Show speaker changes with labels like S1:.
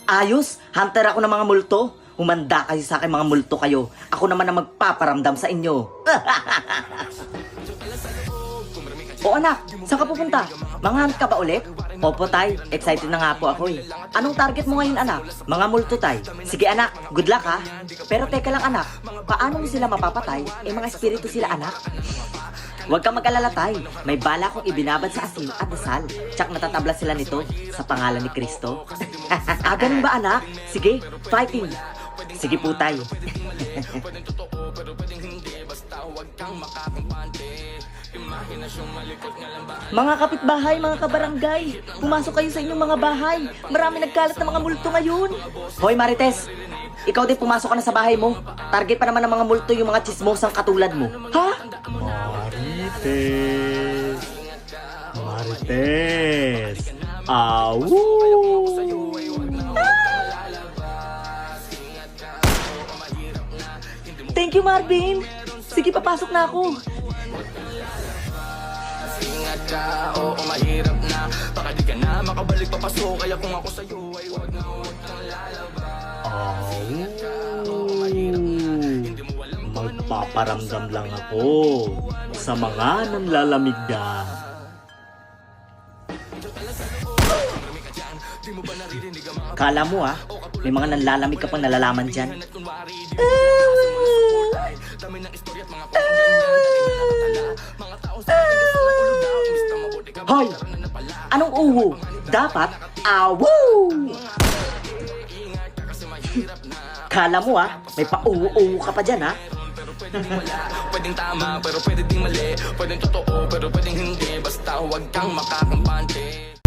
S1: Ayos, hunter ako ng mga multo. Humanda kayo sa akin mga multo kayo. Ako naman ang magpaparamdam sa inyo. O anak, saan ka pupunta? Manghunt ka ba ulit? Opo tay, excited na nga po ako eh. Anong target mo ngayon anak? Mga multo tay. Sige anak, good luck ha. Pero teka lang anak, paano mo sila mapapatay? Eh mga espiritu sila anak. Huwag kang mag-alala tay. May bala kong ibinabad sa asin at dasal. Tsak natatabla sila nito sa pangalan ni Kristo. Ganun ba anak? Sige, fighting. Sige po tay. Mga kapitbahay, mga kabarangay, pumasok kayo sa inyong mga bahay. Marami nagkalat na mga multo ngayon. Hoy Marites, ikaw din pumasok ka na sa bahay mo. Target pa naman ng mga multo yung mga chismosang katulad mo. Ha?
S2: Marites. Marites. Awu.
S1: Thank you Marvin. Sige, papasok na ako.
S3: Ingat ka, oo mahirap na. Baka di ka na makabalik papasok. Kaya kung ako sa'yo ay huwag kang lalabas.
S2: Magpaparamdam lang ako sa mga nanlalamig na.
S1: Kala mo may mga nanlalamig ka pang nalalaman dyan. Hoy! Anong uho? Dapat, awu! Kala mo may pa-uwo-uwo ka pa dyan
S3: Pwedeng tama pero pwede ding mali. Pwedeng totoo pero pwedeng hindi. Basta huwag kang makakampante.